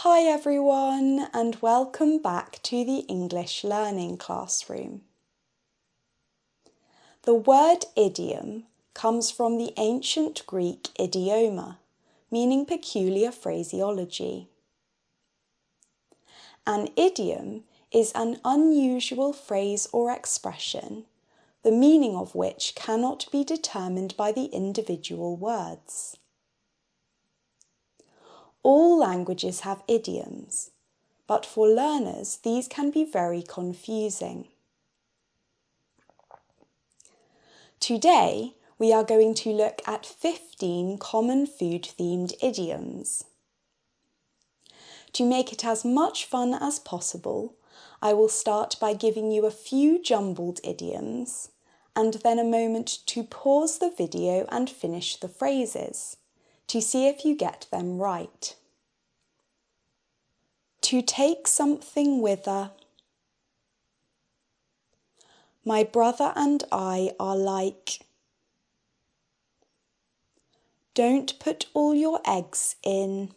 Hi everyone, and welcome back to the English Learning Classroom. The word idiom comes from the ancient Greek idioma, meaning peculiar phraseology. An idiom is an unusual phrase or expression, the meaning of which cannot be determined by the individual words. All languages have idioms, but for learners these can be very confusing. Today we are going to look at 15 common food-themed idioms. To make it as much fun as possible, I will start by giving you a few jumbled idioms, and then a moment to pause the video and finish the phrases, to see if you get them right. To take something whither. My brother and I are like. Don't put all your eggs in.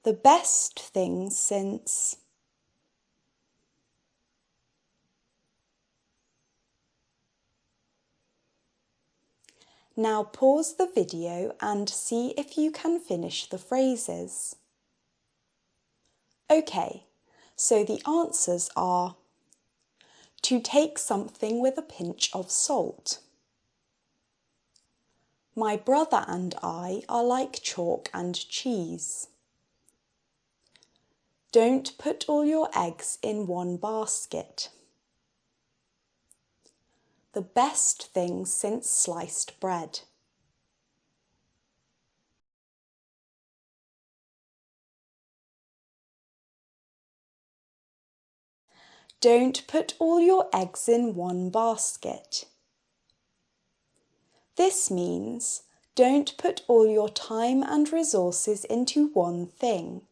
The best thing since. Now pause the video and see if you can finish the phrases. Okay, so the answers are: to take something with a pinch of salt. My brother and I are like chalk and cheese. Don't put all your eggs in one basket. The best thing since sliced bread. Don't put all your eggs in one basket. This means don't put all your time and resources into one thing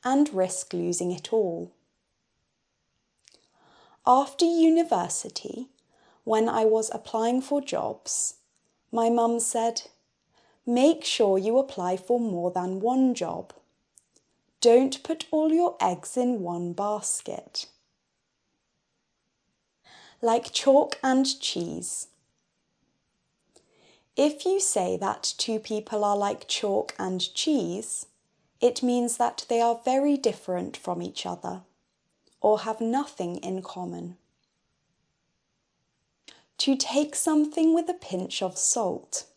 and risk losing it all. After university, when I was applying for jobs, my mum said, make sure you apply for more than one job. Don't put all your eggs in one basket. Like chalk and cheese. If you say that two people are like chalk and cheese, it means that they are very different from each other, or have nothing in common. To take something with a pinch of salt.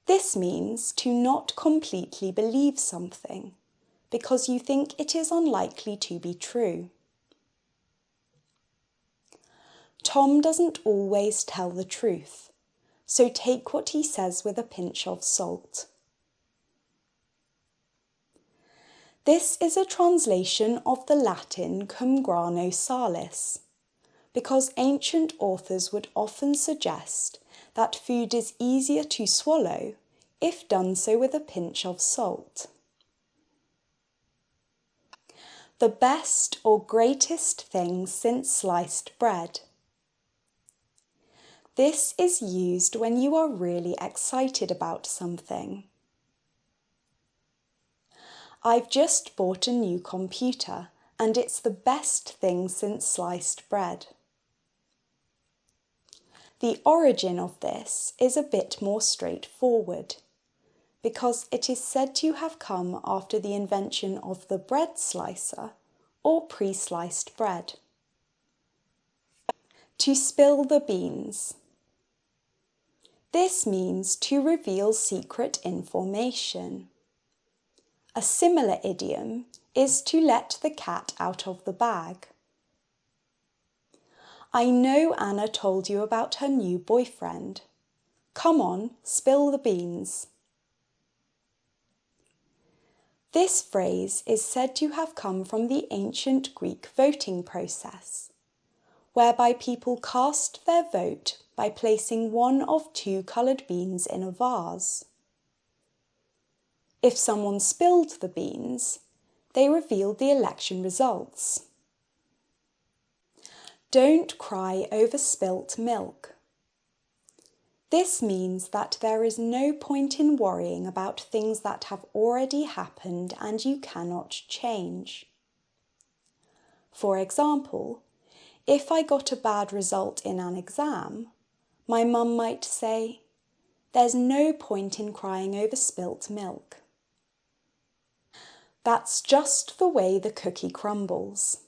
This means to not completely believe something, because you think it is unlikely to be true. Tom doesn't always tell the truth, so take what he says with a pinch of salt. This is a translation of the Latin cum grano salis, because ancient authors would often suggest that food is easier to swallow if done so with a pinch of salt. The best or greatest thing since sliced bread. This is used when you are really excited about something. I've just bought a new computer and it's the best thing since sliced bread. The origin of this is a bit more straightforward, because it is said to have come after the invention of the bread slicer or pre-sliced bread. To spill the beans. This means to reveal secret information. A similar idiom is to let the cat out of the bag. I know Anna told you about her new boyfriend. Come on, spill the beans. This phrase is said to have come from the ancient Greek voting process, whereby people cast their vote by placing one of two coloured beans in a vase. If someone spilled the beans, they revealed the election results. Don't cry over spilt milk. This means that there is no point in worrying about things that have already happened and you cannot change. For example, if I got a bad result in an exam, my mum might say, "There's no point in crying over spilt milk. That's just the way the cookie crumbles."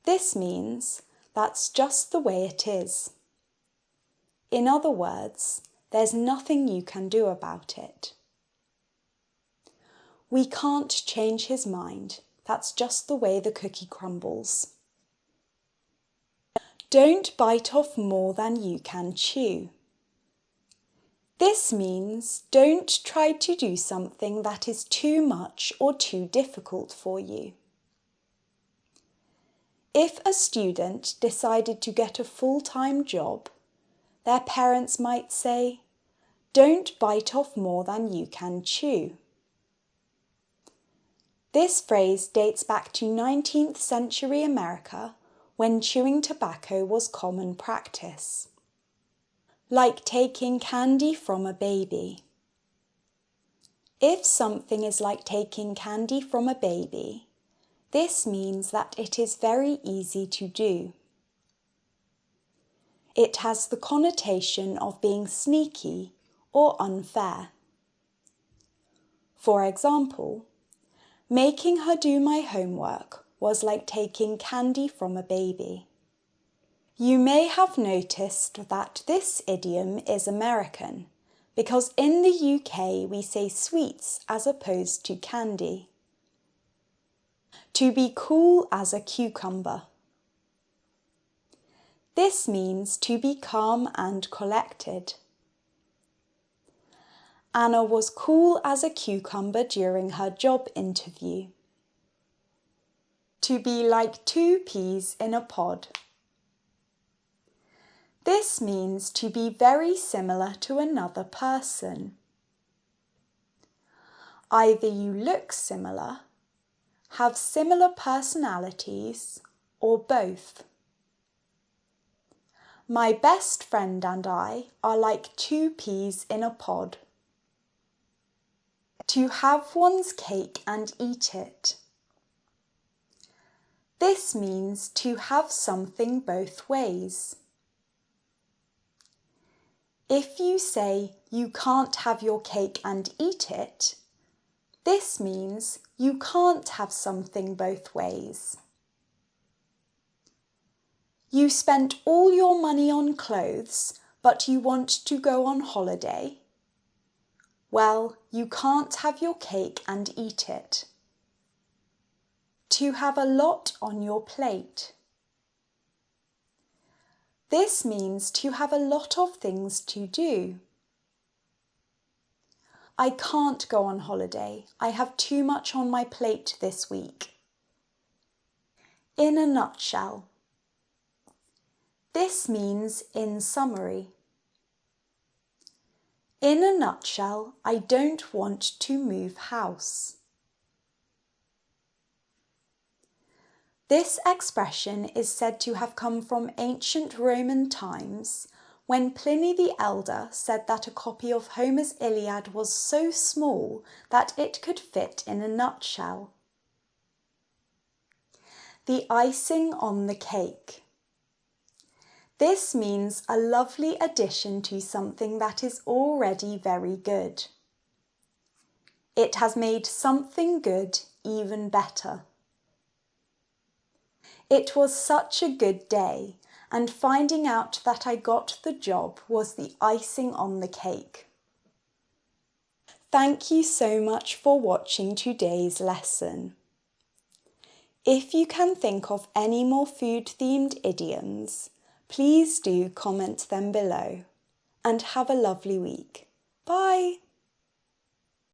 This means that's just the way it is. In other words, there's nothing you can do about it. We can't change his mind. That's just the way the cookie crumbles. Don't bite off more than you can chew. This means don't try to do something that is too much or too difficult for you. If a student decided to get a full-time job, their parents might say, "Don't bite off more than you can chew." This phrase dates back to 19th century America when chewing tobacco was common practice. Like taking candy from a baby. If something is like taking candy from a baby, this means that it is very easy to do. It has the connotation of being sneaky or unfair. For example, making her do my homework was like taking candy from a baby. You may have noticed that this idiom is American because in the UK we say sweets as opposed to candy. To be cool as a cucumber. This means to be calm and collected. Anna was cool as a cucumber during her job interview. To be like two peas in a pod. This means to be very similar to another person. Either you look similar, have similar personalities, or both. My best friend and I are like two peas in a pod. To have one's cake and eat it. This means to have something both ways. If you say you can't have your cake and eat it, this means you can't have something both ways. You spent all your money on clothes, but you want to go on holiday. Well, you can't have your cake and eat it. To have a lot on your plate. This means to have a lot of things to do. I can't go on holiday. I have too much on my plate this week. In a nutshell. This means in summary. In a nutshell, I don't want to move house. This expression is said to have come from ancient Roman times when Pliny the Elder said that a copy of Homer's Iliad was so small that it could fit in a nutshell. The icing on the cake. This means a lovely addition to something that is already very good. It has made something good even better. It was such a good day, and finding out that I got the job was the icing on the cake. Thank you so much for watching today's lesson. If you can think of any more food-themed idioms, please do comment them below. And have a lovely week. Bye!